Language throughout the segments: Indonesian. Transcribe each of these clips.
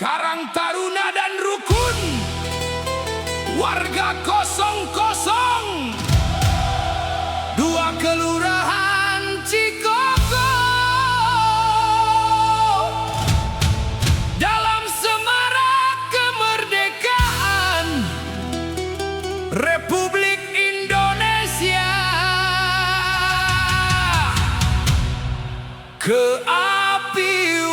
Karang Taruna dan Rukun Warga 00 2 Kelurahan Cikoko dalam semarak kemerdekaan Republik Indonesia. Keapiwan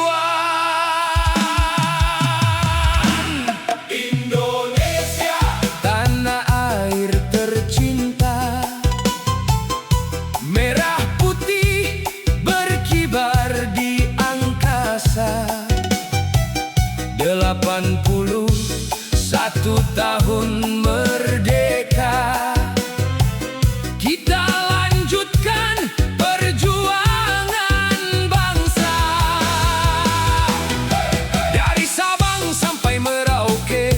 Indonesia, tanah air tercinta, merah putih berkibar di angkasa. 81 tahun merdeka, kita lanjutkan perjuangan bangsa. Dari Sabang sampai Merauke,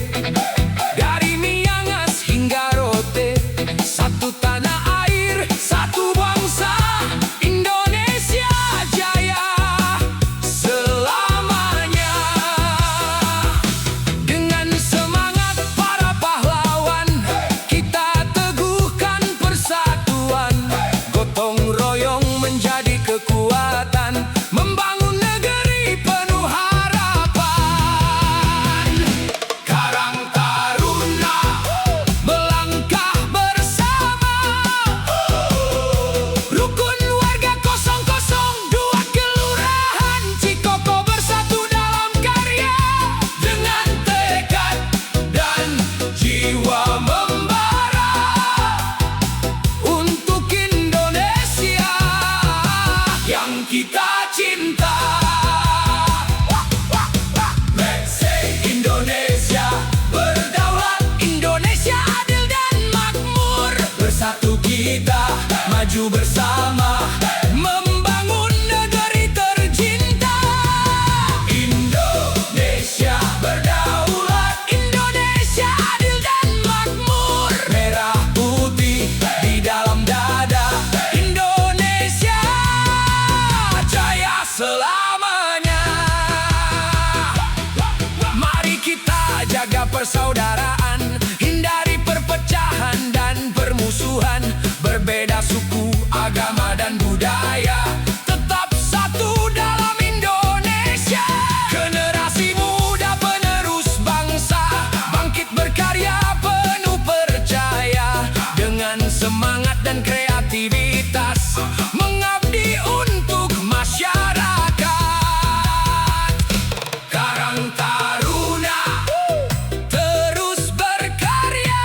dari Miangas hingga Rote, satu tanah air, satu bangsa, Indonesia jaya selamanya. Dengan semangat para pahlawan, kita teguhkan persatuan. Gotong royong menjadi kekuatan, membangun negeri penuh harapan. Karang Taruna melangkah bersama, rukun warga 002 Kelurahan Cikoko bersatu dalam karya, dengan tekad dan jiwa membara untuk Indonesia yang kita cinta. Let's say Indonesia berdaulat, Indonesia adil dan makmur. Bersatu kita maju bersama, membangun negeri tercinta. Indonesia berdaulat, Indonesia adil dan makmur. Merah putih di dalam dada, Indonesia jaya selamanya. Mari kita jaga persaudaraan, hindari perpecahan dan permusuhan. Berbeda suku, agama dan budaya, tetap satu dalam Indonesia. Generasi muda penerus bangsa, bangkit berkarya penuh percaya. Dengan semangat dan kreativitas, mengabdi untuk masyarakat. Karang Taruna terus berkarya,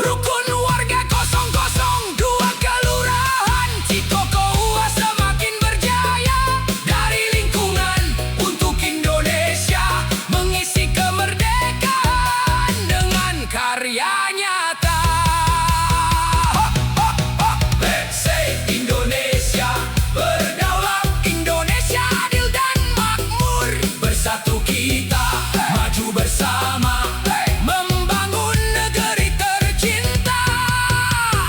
rukun warga 002 Kelurahan Cikoko semakin berjaya. Dari lingkungan untuk Indonesia, mengisi kemerdekaan dengan karya nyata. Let's say Indonesia berdaulat, Indonesia adil dan makmur. Bersatu kita maju bersama, membangun negeri tercinta.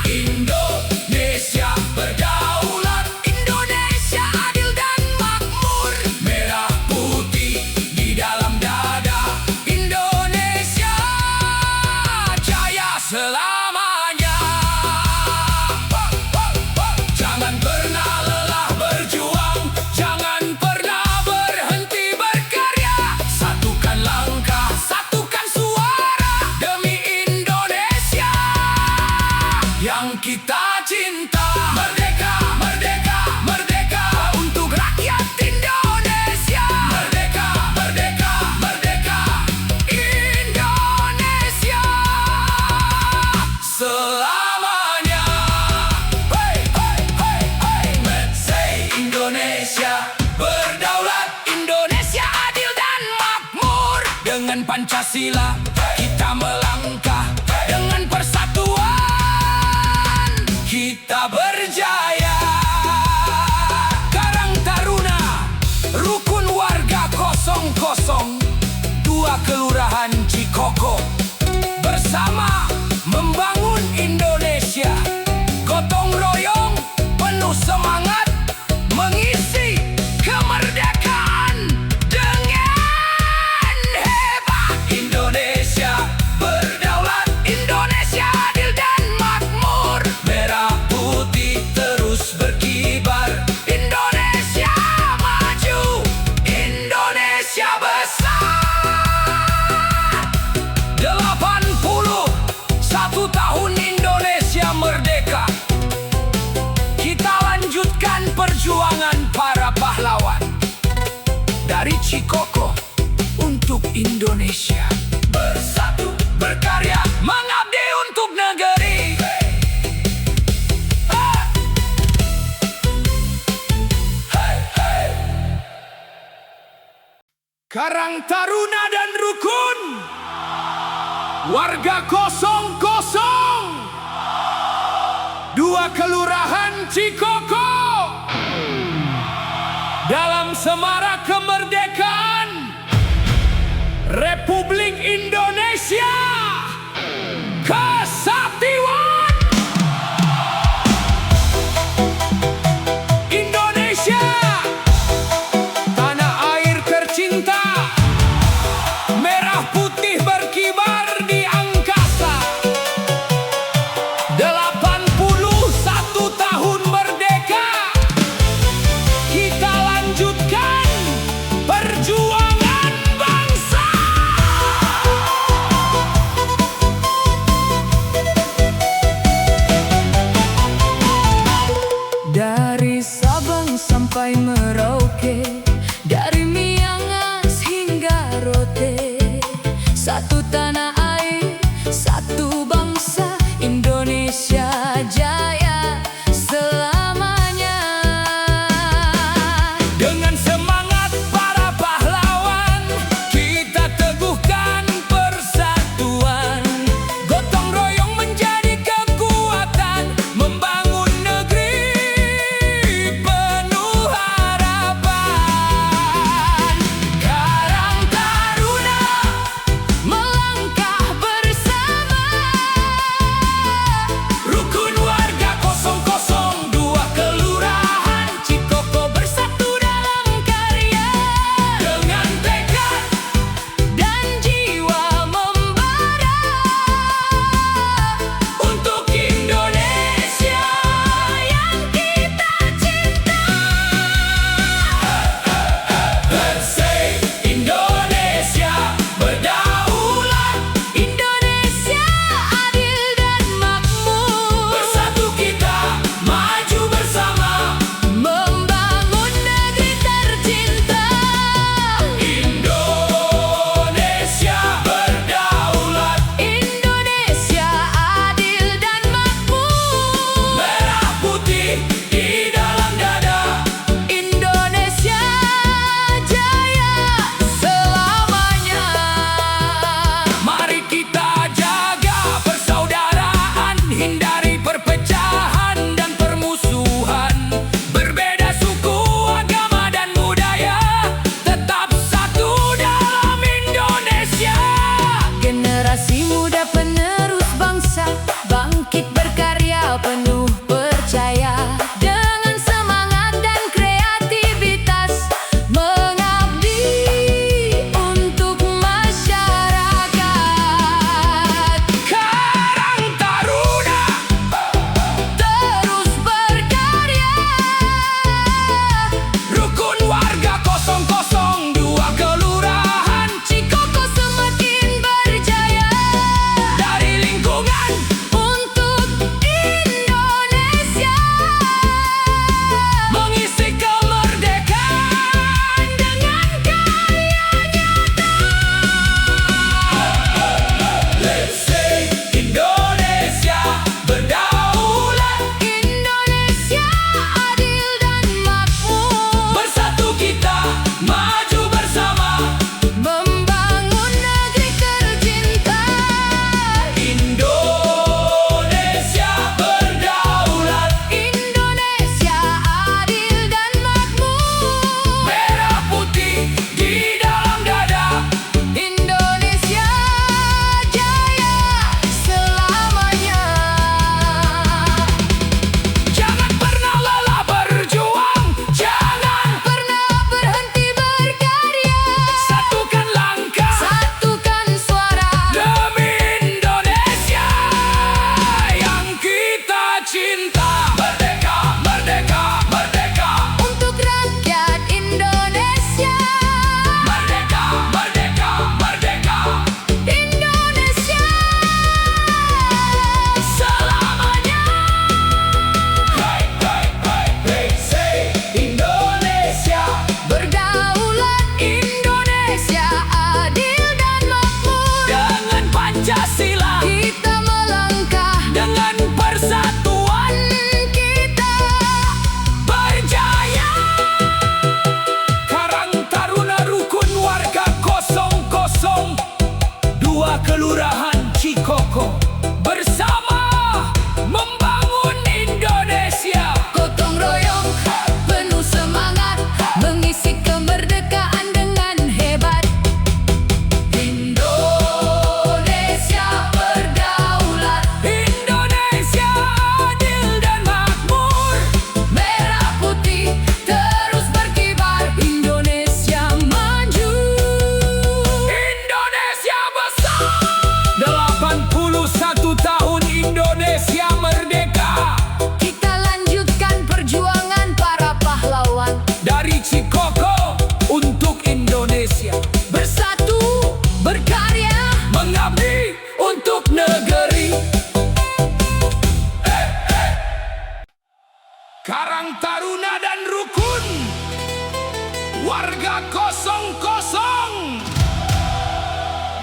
Indonesia berdaulat, Indonesia adil dan makmur. Merah putih di dalam dada, Indonesia jaya selamanya. Jangan pernah lelah berjuang, jangan pernah berhenti berkarya. Satukan langkah, satukan suara demi Indonesia yang kita cinta. Merdeka, merdeka, merdeka untuk rakyat Indonesia. Merdeka, merdeka, merdeka, Indonesia selamanya. Hey, hey, hey, hey. Let's say Indonesia berdaulat, Indonesia adil dan makmur. Dengan Pancasila kita melangkah, dengan persatuan kita berjaya. Karang Taruna, rukun warga 002 Kelurahan Cikoko, bersama membangun Indonesia. Gotong royong penuh semangat, mengisi kemerdekaan dengan Cikoko untuk Indonesia. Bersatu, berkarya, mengabdi untuk negeri. Karang Taruna dan Rukun Warga 00 2 Kelurahan Cikoko dalam semarak kemerdekaan Republik Indonesia Kesatuan Indonesia, tanah air tercinta, merah putih berkibar di angkasa. 81 tahun merdeka, kita lanjutkan perjuangan bangsa.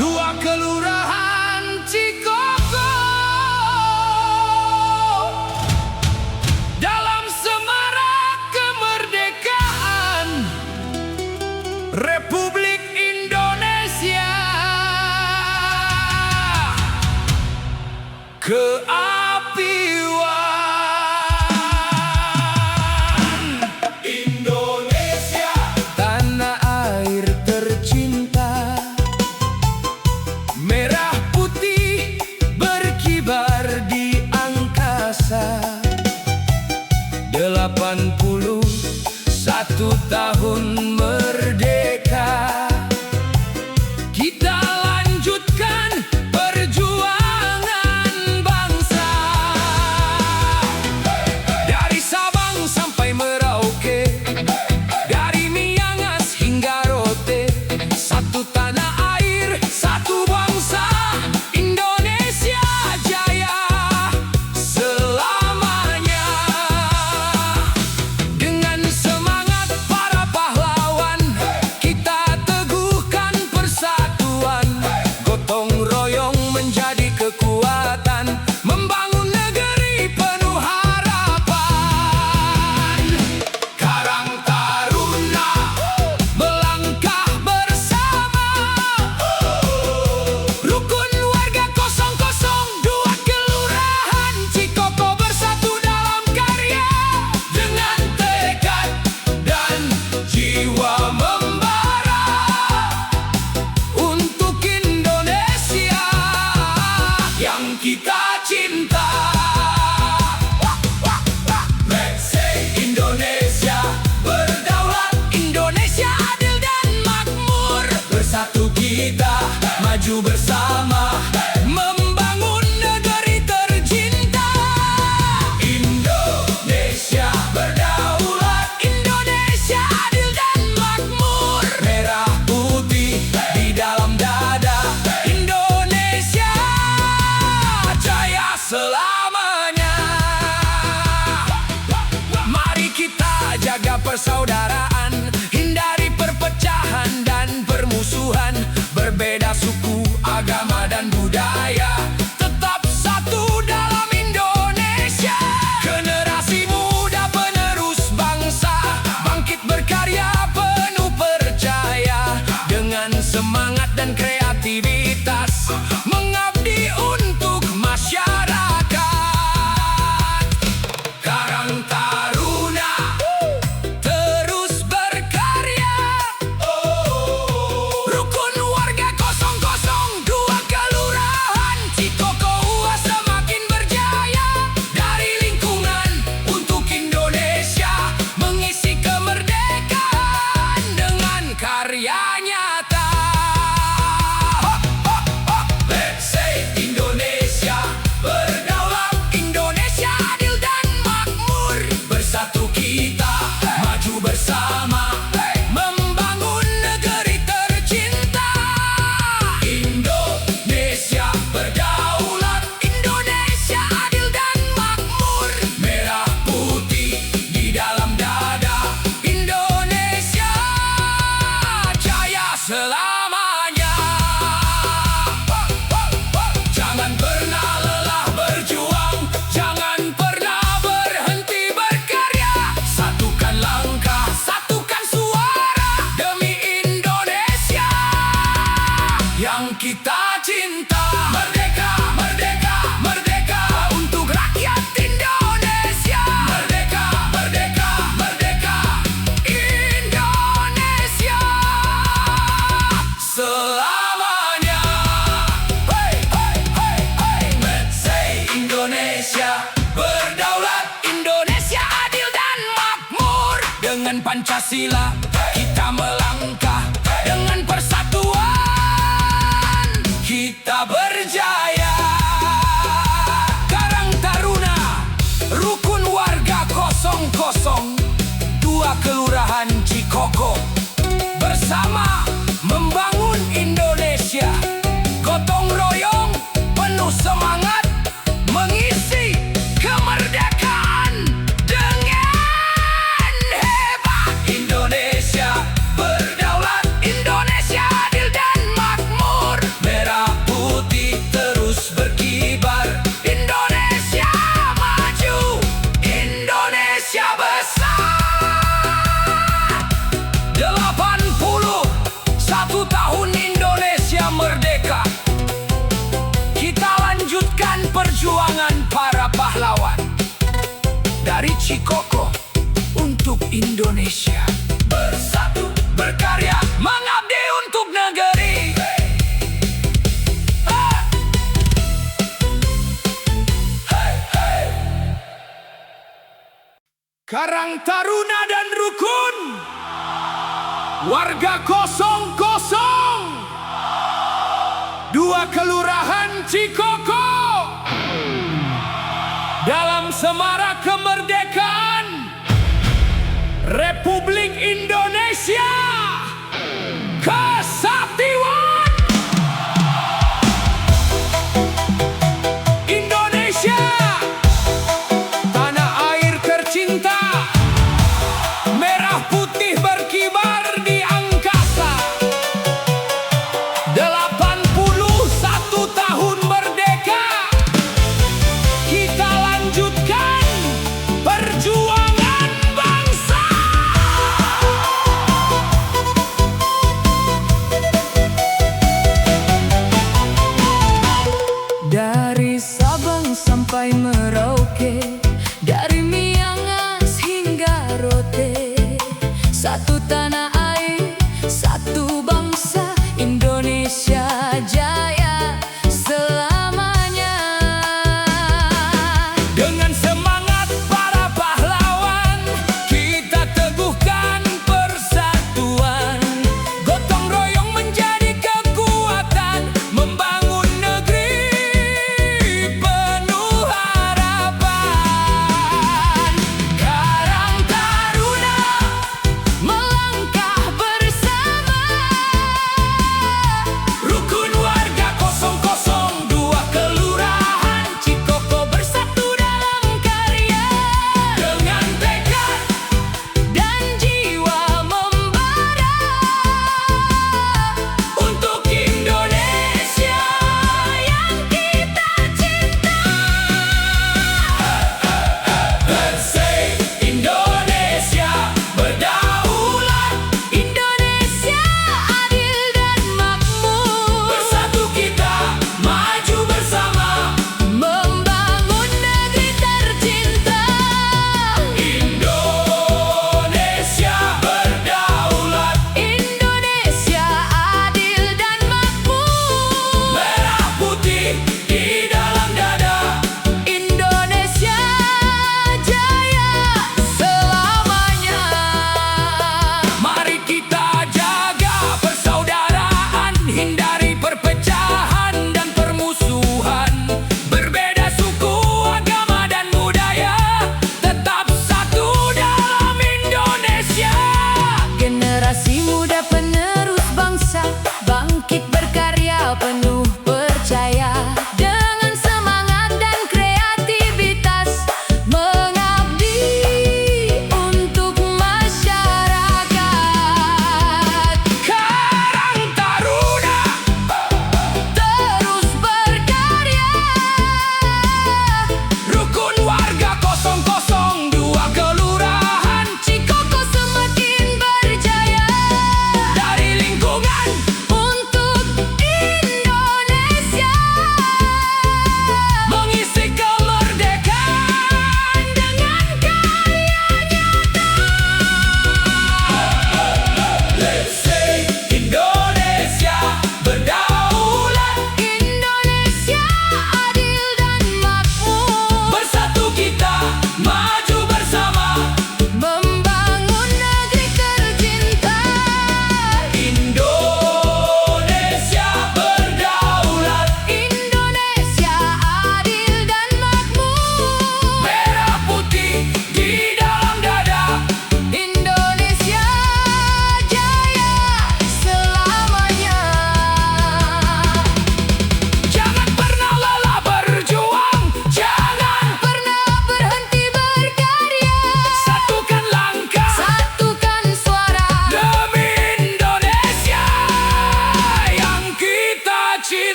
Dua Kelurahan Cikoko dalam semarak kemerdekaan Republik Indonesia. Keapiwan Indonesia, tanah air tercinta, merah putih berkibar di angkasa. 81 tahun merdeka, kita lanjutkan perjuangan bangsa. Dari Sabang sampai Merauke, dari Miangas hingga Rote, satu tanah air, satu bangsa, Indonesia jaya selamanya. Dengan semangat para pahlawan, kita teguhkan persatuan. Gotong royong menjadi kekuatan, membangun negeri penuh harapan. Karang Taruna melangkah bersama, rukun warga 002 Kelurahan Cikoko bersatu dalam karya. Dengan tekad dan jiwa membara untuk Indonesia yang kita cinta. Let's say Indonesia berdaulat, Indonesia adil dan makmur. Bersatu kita maju bersama, membangun negeri tercinta. Indonesia berdaulat, Indonesia adil dan makmur. Merah putih di dalam dada, Indonesia jaya selamanya. Mari kita jaga persaudaraan, hindari perpecahan dan permusuhan. Berbeda suku, agama dan budaya, tetap satu dalam Indonesia. Generasi muda penerus bangsa, bangkit berkarya penuh percaya. Dengan semangat dan kreativitas, mengabdi untuk masyarakat. Karang Taruna terus berkarya, rukun warga 002 Kelurahan Cikoko semakin berjaya. Dari lingkungan untuk Indonesia, mengisi kemerdekaan dengan karya nyata. Let's say Indonesia berdaulat, Indonesia adil dan makmur. Bersatu kita maju bersama, membangun negeri tercinta. Indonesia berdaulat, Indonesia adil dan makmur. Merah putih di dalam dada, Indonesia jaya selamanya. Jangan pernah lelah berjuang, jangan pernah berhenti berkarya. Satukan langkah, satukan suara demi Indonesia yang kita cinta. Merdeka, merdeka, merdeka untuk rakyat Indonesia. Merdeka, merdeka, merdeka Indonesia selamanya. Hey, hey, hey, hey. Let's say Indonesia berdaulat, Indonesia adil dan makmur. Dengan Pancasila kita melangkah, dengan persatuan kita berjaya. Karang Taruna, rukun warga 002 Kelurahan Cikoko, bersama membangun Indonesia. Gotong royong penuh semangat, mengisi kemerdekaan dengan hebat. Indonesia berdaulat, perjuangan para pahlawan. Dari Cikoko untuk Indonesia, bersatu, berkarya, mengabdi untuk negeri. Karang Taruna dan Rukun, warga 002 Kelurahan Cikoko, dalam semarak kemerdekaan Republik Indonesia Kesatuan Indonesia, tanah air tercinta, merah putih berkibar di angkasa. 81 tahun merdeka, kita lanjutkan perjuangan bangsa.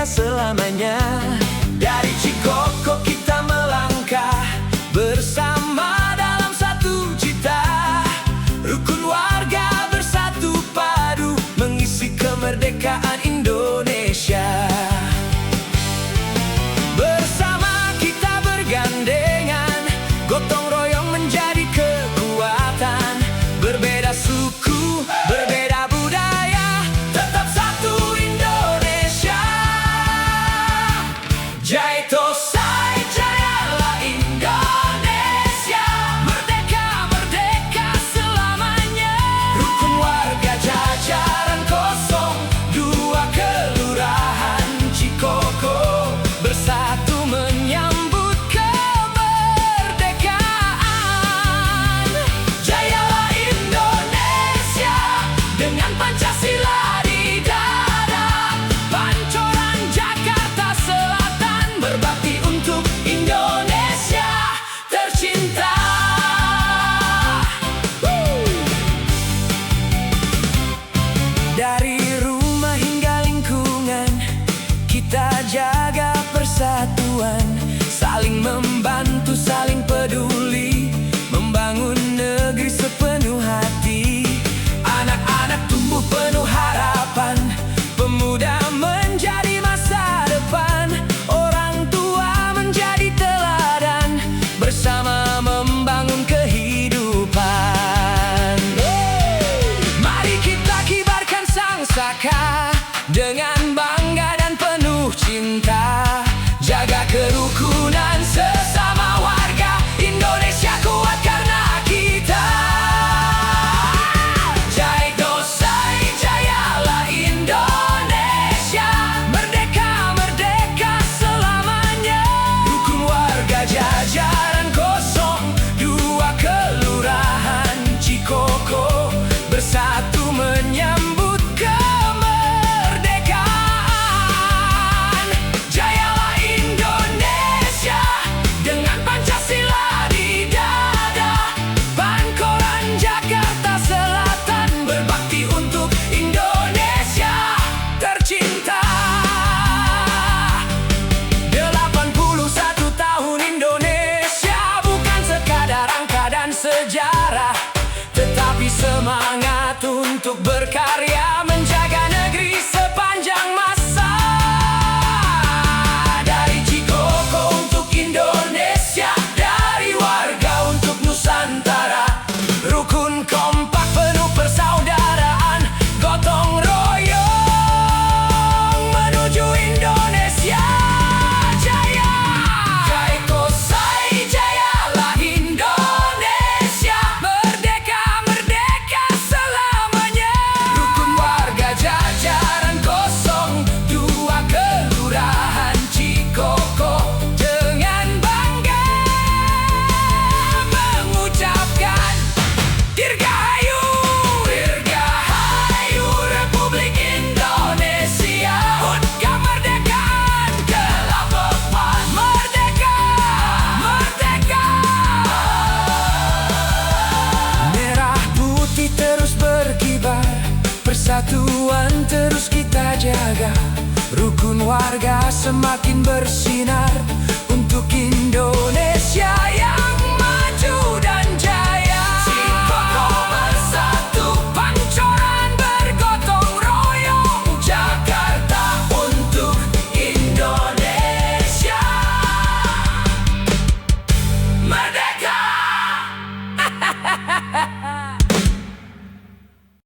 merdeka selamanya. Dari Cikoko kita melangkah bersama dalam satu cita. Rukun warga bersatu padu mengisi kemerdekaan Indonesia. Bersama kita bergandengan, gotong royong menjadi kekuatan. Berbeda suku, berbeda budaya, tetap satu Indonesia. Jai Tosai, jayalah Indonesia. Merdeka, merdeka selamanya. Rukun warga jajaran 02 Kelurahan Cikoko bersatu menyambut kemerdekaan. Jayalah Indonesia dengan Pancasila di dada. Pancoran Jakarta Selatan berbakti untuk Indonesia tercinta. Dari rumah hingga lingkungan, kita jaga persatuan. Saling membantu, saling peduli, membangun negeri sepenuh hati. Anak-anak tumbuh penuh harapan, pemuda menjadi masa depan. Orang tua menjadi teladan, bersama membangun kehidupan. Mari kita kibarkan sangsaka dengan bangga dan penuh cinta. Jaga kerukunan sesama warga, Indonesia kuat karena kita. Jai Tosai, jayalah Indonesia. Merdeka, merdeka selamanya. Rukun warga jajaran 02 Kelurahan Cikoko bersatu menyambut kemerdekaan. Jayalah Indonesia dengan Pancasila di dada. Pancoran Jakarta Selatan berbakti untuk Indonesia tercinta. 81 tahun Indonesia bukan sekadar angka dan sejarah, tetapi semangat untuk berkarya menjaga negeri sepanjang masa. Dari Cikoko untuk Indonesia, dari warga untuk Nusantara. Rukun kompak penuh persaudaraan, gotong royong menuju Indonesia jaya. Jai Tosai, jayalah Indonesia. Merdeka, merdeka selamanya. Rukun warga jajaran 02 Kelurahan Cikoko dengan bangga mengucapkan Dirgahayu, Dirgahayu Republik Indonesia. HUT kemerdekaan ke-8. Merdeka, merdeka. Merah putih terus berkibar, persatuan terus kita jaga. Rukun warga semakin bersinar untuk Indonesia